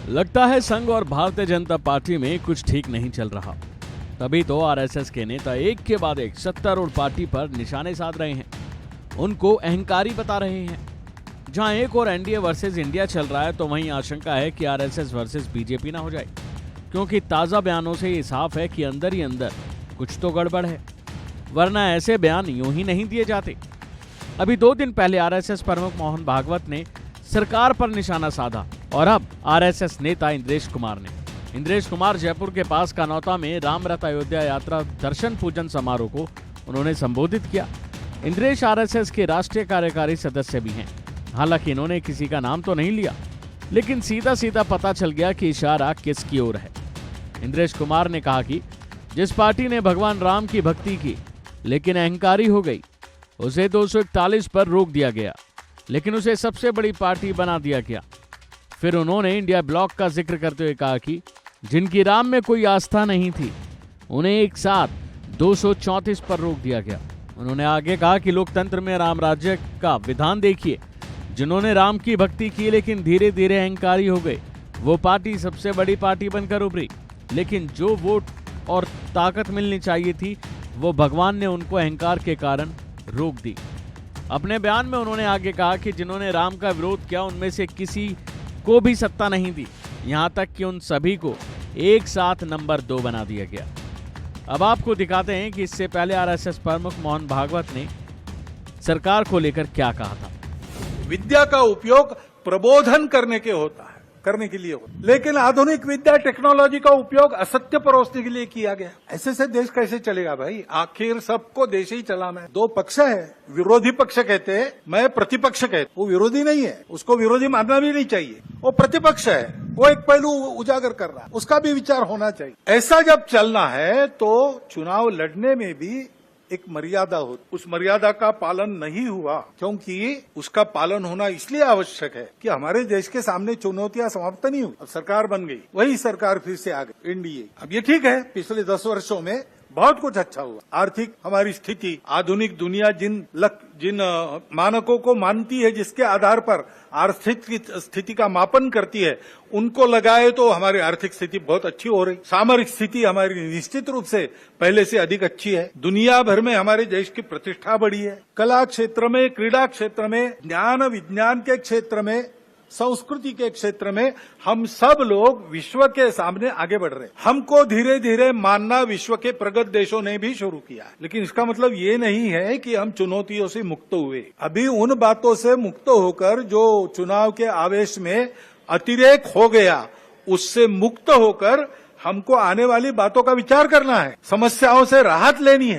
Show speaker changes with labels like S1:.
S1: लगता है संघ और भारतीय जनता पार्टी में कुछ ठीक नहीं चल रहा। तभी तो आरएसएस के नेता एक के बाद एक सत्तारूढ़ पार्टी पर निशाने साध रहे हैं, उनको अहंकारी बता रहे हैं। जहां एक और एनडीए वर्सेस इंडिया चल रहा है, तो वहीं आशंका है कि आरएसएस वर्सेस बीजेपी ना हो जाए, क्योंकि ताजा बयानों से ये साफ है कि अंदर ही अंदर कुछ तो गड़बड़ है, वरना ऐसे बयान यूं ही नहीं दिए जाते। अभी 2 दिन पहले आरएसएस प्रमुख मोहन भागवत ने सरकार पर निशाना साधा और अब आरएसएस नेता इंद्रेश कुमार जयपुर के पास कानौता में रामरथ अयोध्या यात्रा दर्शन पूजन समारोह को उन्होंने संबोधित किया। इंद्रेश आरएसएस के राष्ट्रीय कार्यकारी सदस्य भी हैं। हालांकि इन्होंने किसी का नाम तो नहीं लिया, लेकिन सीधा सीधा पता चल गया कि इशारा किसकी ओर है। इंद्रेश कुमार ने कहा कि जिस पार्टी ने भगवान राम की भक्ति की लेकिन अहंकारी हो गई, उसे 241 पर रोक दिया गया, लेकिन उसे सबसे बड़ी पार्टी बना दिया गया। फिर उन्होंने इंडिया ब्लॉक का जिक्र करते हुए कहा कि जिनकी राम में कोई आस्था नहीं थी, उन्हें एक साथ 234 पर रोक दिया गया। उन्होंने आगे कहा कि लोकतंत्र में राम राज्य का विधान देखिए, जिन्होंने राम की भक्ति की लेकिन धीरे धीरे अहंकारी हो गए, वो पार्टी सबसे बड़ी पार्टी बनकर उभरी, लेकिन जो वोट और ताकत मिलनी चाहिए थी, वो भगवान ने उनको अहंकार के कारण रोक दी। अपने बयान में उन्होंने आगे कहा कि जिन्होंने राम का विरोध किया, उनमें से किसी को भी सत्ता नहीं दी, यहां तक कि उन सभी को एक साथ नंबर 2 बना दिया गया। अब आपको दिखाते हैं कि इससे पहले आरएसएस प्रमुख मोहन भागवत ने सरकार को लेकर क्या कहा था।
S2: विद्या का उपयोग प्रबोधन करने के लिए होता है, लेकिन आधुनिक विद्या टेक्नोलॉजी का उपयोग असत्य परोसने के लिए किया गया। ऐसे से देश कैसे चलेगा भाई? आखिर सबको देश ही चलाना है। 2 पक्ष है, विरोधी पक्ष कहते हैं, मैं प्रतिपक्ष कहते। वो विरोधी नहीं है, उसको विरोधी मानना भी नहीं चाहिए। वो प्रतिपक्ष है, वो एक पहलू उजागर कर रहा है, उसका भी विचार होना चाहिए। ऐसा जब चलना है तो चुनाव लड़ने में भी एक मर्यादा हो, उस मर्यादा का पालन नहीं हुआ, क्योंकि उसका पालन होना इसलिए आवश्यक है कि हमारे देश के सामने चुनौतियां समाप्त नहीं हुई। अब सरकार बन गई, वही सरकार फिर से आ गई एनडीए। अब ये ठीक है, पिछले 10 वर्षों में बहुत कुछ अच्छा हुआ। आर्थिक हमारी स्थिति, आधुनिक दुनिया जिन मानकों को मानती है, जिसके आधार पर आर्थिक स्थिति का मापन करती है, उनको लगाए तो हमारी आर्थिक स्थिति बहुत अच्छी हो रही। सामरिक स्थिति हमारी निश्चित रूप से पहले से अधिक अच्छी है। दुनिया भर में हमारे देश की प्रतिष्ठा बढ़ी है। कला क्षेत्र में, क्रीड़ा क्षेत्र में, ज्ञान विज्ञान के क्षेत्र में, संस्कृति के क्षेत्र में हम सब लोग विश्व के सामने आगे बढ़ रहे हैं। हमको धीरे धीरे मानना विश्व के प्रगत देशों ने भी शुरू किया है, लेकिन इसका मतलब ये नहीं है कि हम चुनौतियों से मुक्त हुए। अभी उन बातों से मुक्त होकर जो चुनाव के आवेश में अतिरेक हो गया, उससे मुक्त होकर हमको आने वाली बातों का विचार करना है, समस्याओं से राहत लेनी है।